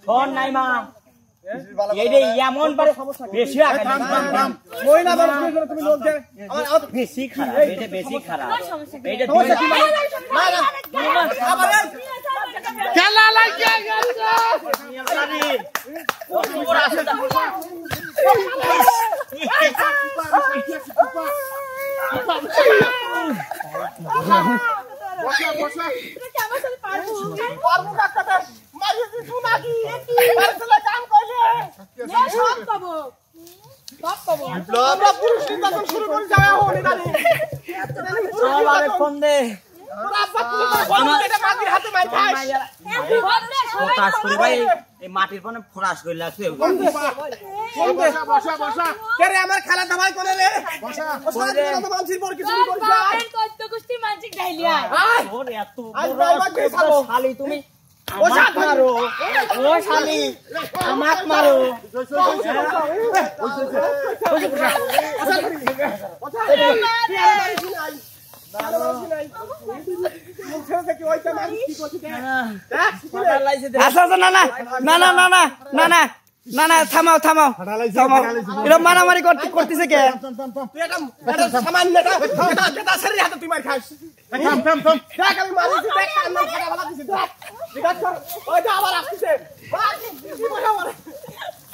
Phone নাই মা এইরে এমন পারে বেশি আগে মহিলা মানুষ তুমি লোক দে আমার বেশি খারাপ এটা বেশি খারাপ এইটা খেলা লাগিয়ে গেছে বসা বসা তুমি কেমন চলে পারবো কাকাতে মারি দিছু নাকি পারছলা কাম কইলে এ সব কবো আমরা পুরুষ নির্বাচন শুরু করে যাওয়া হনি গালি সবারে ফোন দে ফোকাস করে ভাই এই মাটির পনে ফোকাস করে লাগছে বসা বসা বসা কেরে আমার খেলা দাবাই করে রে বসা বসা মানসির পর কিছু করছ বাপের কত কুস্তি মানসিক ডাইলিয়া ওর এত শালি তুমি আমাক মারো ও শালি আমাক মারো না থামাও থামাও থামাও এরকম মারামারি করতেছে কে তুই এটা সামান্য এটা সেরি হাতে তুই মার খাস থাম থাম থাম দেখ আমি মারিছি দেখ কান না খারাপ লাগা দিছি দেখ ঠিক আছে ওই তো আবার আসছে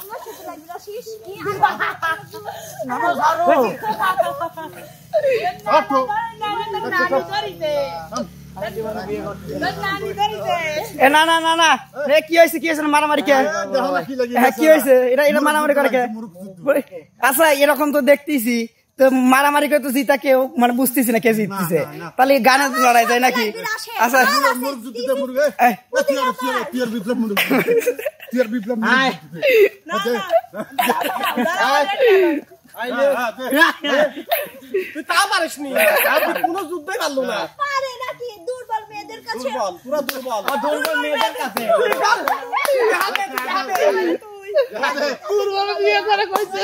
আমার সাথে লাগি রাশিস কি না ধরো আটো নানি ধরিতে নানি ধরিতে এ না রে কি হইছে মারামারি কে কি হইছে এটা মারামারি করে কে আচ্ছা এরকম তো দেখতেছি তো মারামারি করে তো জিতা কেউ মানে বুঝতেছি না কে জিততেছে তাহলে গানে লড়াই যায় নাকি আচ্ছা তুই তা পারিস নি কোনো যুদ্ধই পারলো না পারে নাকি দুর্বল মেয়েদের কাছে পুরো দুর্বল মেয়েদের কাছে দুর্বল বিয়ে করে কইছে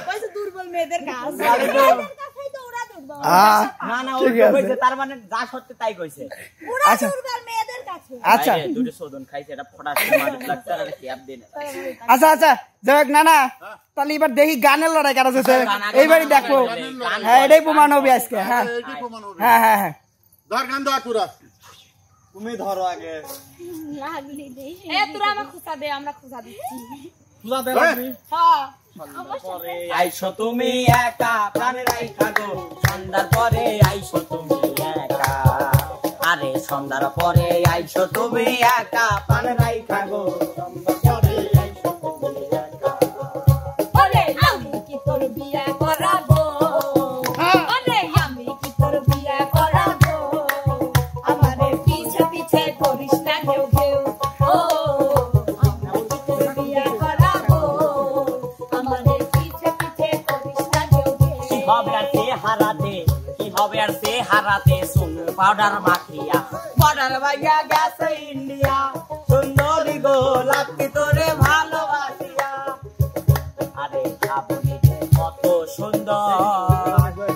কইছে দুর্বল মেয়েদের কাছে কাছেই তো ওরা দুর্বল না ও কইছে তার মানে যা সত্যি তাই কইছে ওরা দুর্বল মেয়েদের কাছে আচ্ছা দুটো সোদন খাইছে এটা ফটাস মার লাগছে আর ক্যাপ দেন আচ্ছা যাক না তাহলে এবার দেখি গানের লড়াই কারা আছে এইবারই দেখো হ্যাঁ এটাই প্রমাণ হবে আজকে হ্যাঁ হ্যাঁ ধর গান দাও পুরা তুমি ধরো আগে লাগলি দে এ তোরা আমাকে খুঁজা দে আমরা খুঁজা দিচ্ছি খুঁজা দে তুমি হ্যাঁ আইসো তুমি একা প্রাণের আইখা গো সন্ধ্যার পরে আইসো তুমি একা আরে সন্ধ্যার পরে আইসো তুমি একা প্রাণের আইখা গো সন্ধ্যার পরে আইসো তুমি একা ওরে আমি কি তোর বিয়ে করাবো ওরে আমি কি তোর বিয়ে করাবো আমারে পিছে পিছে করিস না কেউ ও আমি কি তোর বিয়ে করাবো আমারে পিছে পিছে করিস না কেউ কি হবে আর সে হারাতে শুন পাউডার মাখিয়া বর্ডার ভাইয়া গেছে ইন্ডিয়া সুন্দরী গো লাগতি তোরে ভালোবাসিয়া আরে আপনি কত সুন্দর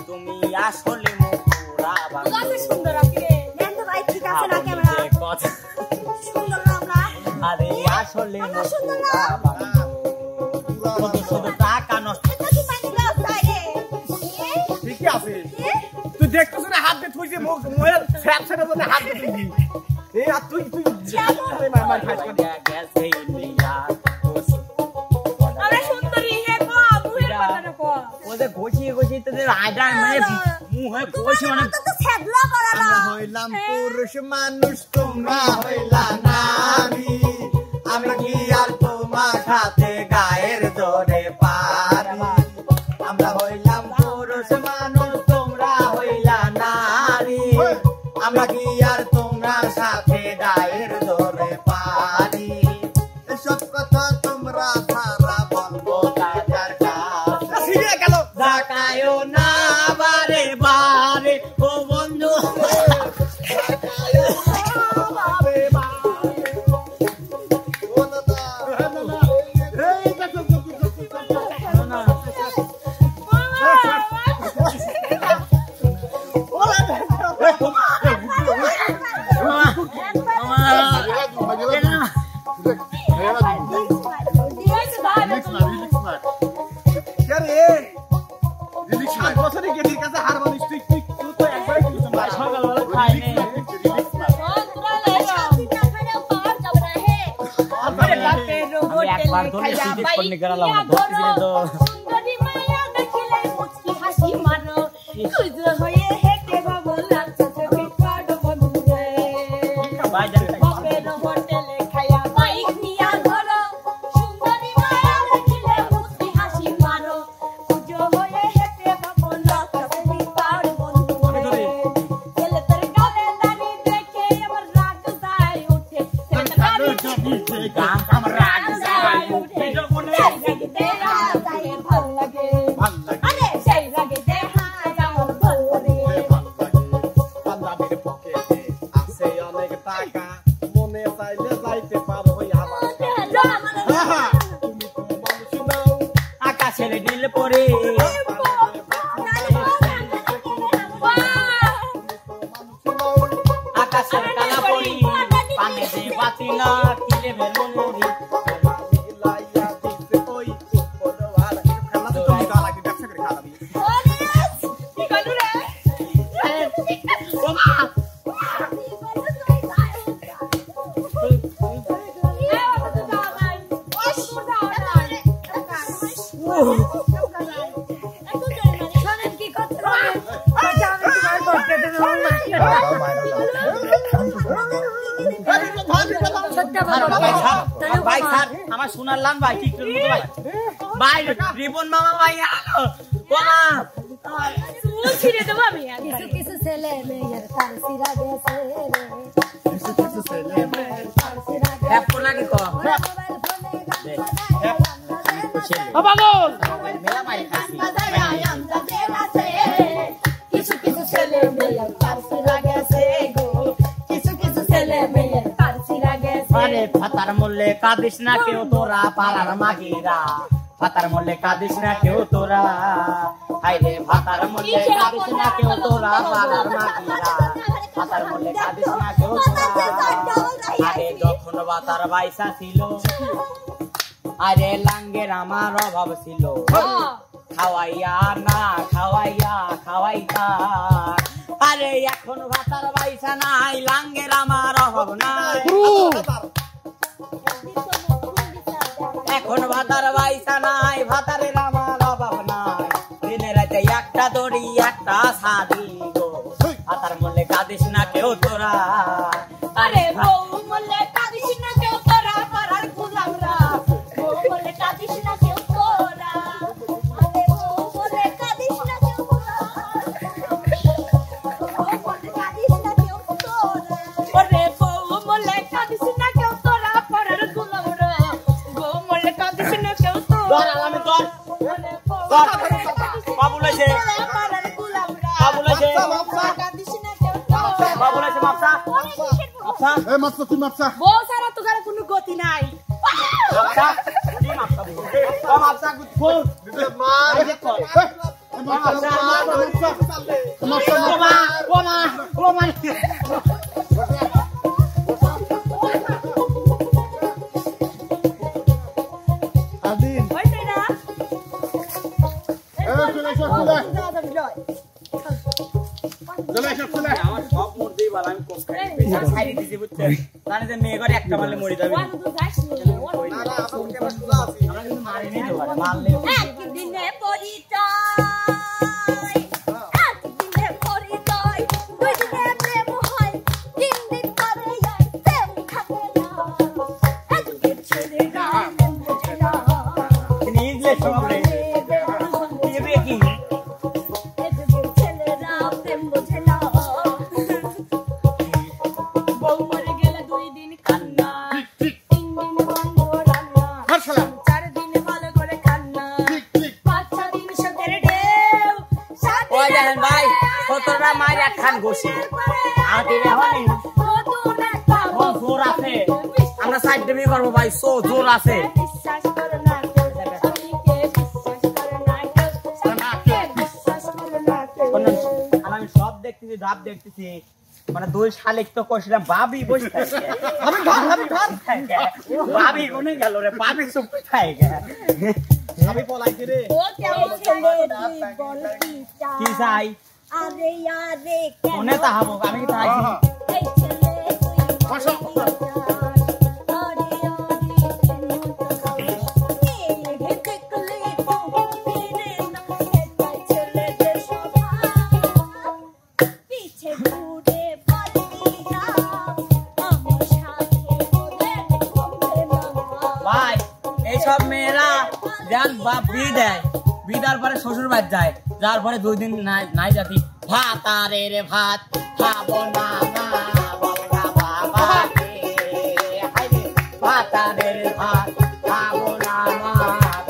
তুমি আসলে মুখরা কত সুন্দর আছে রে নেন তো ভাই ঠিক আছে না ক্যামেরা সুন্দর না আমরা আরে আসলে সুন্দর না কত সুন্দর টাকা নষ্ট কি পানি গ্লাস তাই রে ঠিকই আছে তুই দেখতেছ না হাত দিয়ে থইছে মুখ মোয়ের স্যাপ সেটা বলে হাত দিয়ে তুই এই আর তুই মার খাইছ গেছে ইন্ডিয়া আমরা সুন্দরী হে কো মুহের কথাটা কো ওদের ঘষিয়ে তোদের আইডা মানে মুহে ঘষি মানে তো ছেদলা করালা আমরা হইলাম পুরুষ মানুষ তোমরা হইলা নারী আমি কি আর তোমার সাথে গায়ের জোরে পারি আমরা হইলাম পুরুষ মানুষ তোমরা হইলা নারী আমরা কি আর তোমার সাথে গায়ের জোরে পারি এসব কথা তোমরা সারা বলবো কাজার কাছে সিরিয়া গেল তাকায়ও না বারে বারে ও বন্ধু বাপের হোটেলে খাইয়া বাইকিয়া ধরো সুন্দরী মায়া দেখিলে মুচকি হাসি মারো খুঁজো হয়ে হেঁটে বাবু লাগছে তুমি কাটো বন্ধুরে বাপের হোটেলে খাইয়া বাইক নিয়া ধরো সুন্দরী মায়া দেখিলে মুচকি হাসি মারো খুঁজো হয়ে হেঁটে বাবু লাগছে তুমি কাটো বন্ধুরে ছেলে তোর গালে দাড়ি দেখে আমার রাগ যায় উঠে ছেলে তোর গালে আমার রাগ যায় উঠে ভাল লাগে আরে সেই লাগে দেখা আমার ভাল লাগে পাঞ্জাবির পকেটে আছে অনেক টাকা মনে চাইলে যাইতে পারো আমার তুমি তো মানুষ নাও আকাশের নীল পরে আকাশের কালা পরি পানে দে বাতি না কিলে বেলুনি লাইয়া দিতে কই উপরওয়ালা খানা তো তুমি গা লাগি ব্যবসা করে খাওয়াবি কি কইলু রে ওমা ভাই স্যার আমার সোনার লান ভাই ঠিক করে ভাই ভাই রিবন মামা ভাই আলো ওমা ছিড়ে দেবো আমি কিছু কিছু ছেলে মেয়ের তার সিরা গেছে রে কিছু কিছু ছেলে হ্যাপ লাগে তো মোবাইল ফোনে বাবুল মেলা ভাই কাছে কিছু কিছু ছেলে মেয়ের পার্সিরা গেছে গো কিছু কিছু ছেলে মেয়ের পার্সিরা গেছে আরে ফাতার মূল্যে কাঁদিস না কেউ তোরা পাড়ার মাগিরা ফাতার মূল্যে কাঁদিস না কেউ তোরা হাইরে ফাতার মূল্যে কাঁদিস না কেউ তোরা পাড়ার মাগিরা ফাতার মূল্যে কাঁদিস না কেউ তোরা আরে যখন বাতার বাইসা ছিল আরে লাঙ্গের আমার অভাব ছিল খাওয়াইয়া না খাওয়াইয়া খাওয়াইতা আরে এখন ভাতার বাইসা নাই লাঙ্গের আমার অভাব নাই এখন ভাতার বাইসা নাই ভাতারের আমার অভাব নাই দিনে রাতে একটা দড়ি একটা শাড়ি গো ভাতার মূল্যে কাঁদিস না কেউ তোরা আরে বউ বলে কাঁদিস না কেউ তোরা পাড়ার গোলামরা বউ বলে কাঁদিস না কেউ তোরা আরে বউ বলে কাঁদিস না কেউ তোরা বউ বলে কাঁদিস না কেউ তোরা আরে বউ বলে কাঁদিস না কেউ তোরা পাড়ার গোলামরা বউ বলে কাঁদিস না কেউ তোরা ধর আমি ধর আরে বউ ধর। বলে কাঁদিস না বাবু লাইছে কেউ পাড়ার গোলামরা বাবু লাইছে কাঁদিস না কেউ তোরা বাবু লাইছে মাপসা মাপসা এ মাপসা তুই মাপসা বউ ছাড়া তো ঘরে কোনো গতি নাই মাপসা কি মাপসা ও মাপসা গুড মা আইজে কর মাপসা ওমা ওমা ওমা আদিন হইছে না এ চলে এসো চলে এসো চলে আমার সব মধ্যেই ভালো আমি কম খাই পেশা ছাড়ি দিছি বুঝতে জানি যে মেয়ে করে একটা মারলে মরে যাবে ওয়ান তো যাস নি না না আমার কেমন সুজা আছে আমরা কিন্তু মারি নিতে পারে মারলে একদিনে পরিচয় একদিনে পরিচয় দুই দিনে প্রেম হয় তিন দিন পরে আর প্রেম খাবে না একদিন ছেড়ে গেলেন বুঝে না ইংলিশ সব রে এবে কি একদিন ছেলেরা প্রেম বুঝে না বউ মরে গেলে 2 দিন কান্না 3 দিন বন্ধ রান্না মারছলা 4 দিন ভালো করে কান্না ঠিক ঠিক 5-6 দিন শোকের ঢেউ ওই দেখেন ভাই কতটা মাইরা খান ঘষি আতি রে হনি ও জোর আছে আমরা সাইড দেবি করব ভাই সো জোর আছে বিশ্বাস করে না আমি কে বিশ্বাস করে না বিশ্বাস করে না আমি সব দেখতেছি ধাপ দেখতেছি মানে দুই শালিক তো কইছিলাম ভাবি বসে থাকে আমি ভাবি ভাবি কোনে গেল রে ভাবি চুপ থাকে আমি পলাইছি রে ও কেমন ছেলে তুই বল কি চাই আরে আরে কেন কোনে তাহাবো আমি কি চাইছি এই ছেলে তুই বসো। আরে আরে কেন এইসব মেয়েরা যার বাপ বিয়ে দেয়, বিয়ে দেওয়ার পরে শ্বশুর বাড়ি যায়, যাওয়ার পরে 2 দিন নাই জাতি ভাত আরে রে ভাত খাবো না মা বলগা বাবা ভাত আরে রে ভাত খাবো না মা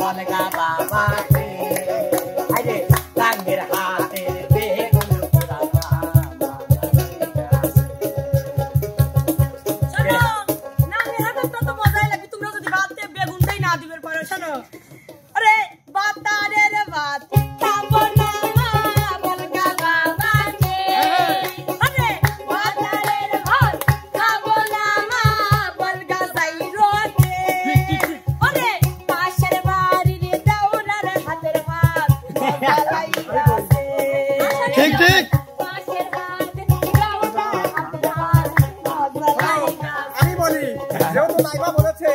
বলগা বাবা আরে টাঙ্গের হাতের বেগুন পোড়া শোনো আরে বাতারে রে বাত খাবো না মা বলগা বাবাকে আরে বাতারে রে ভাত খাবো না মা বলগা যাইরোকে আরে পাশের বাড়ির দাওরার হাতের ভাত বলাইরাছে ঠিক ঠিক পাশের বাড়ির দাওরার হাতের ভাত বলাইরাছে আমি বলি যেহেতু নাইবা বলেছে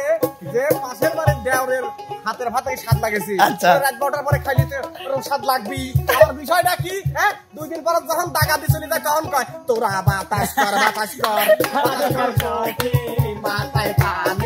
যে পাশের বাড়ির দেওরের হাতের ভাতে স্বাদ লাগেছে আচ্ছা। রাত 12টার পরে খাইলে তো ওরকম স্বাদ লাগবি আমার বিষয়টা কি হ্যাঁ 2 দিন পর যখন টাকা দিয়ে চলে যায় তখন কয় তোরা বাতাস কর মাথায় পানি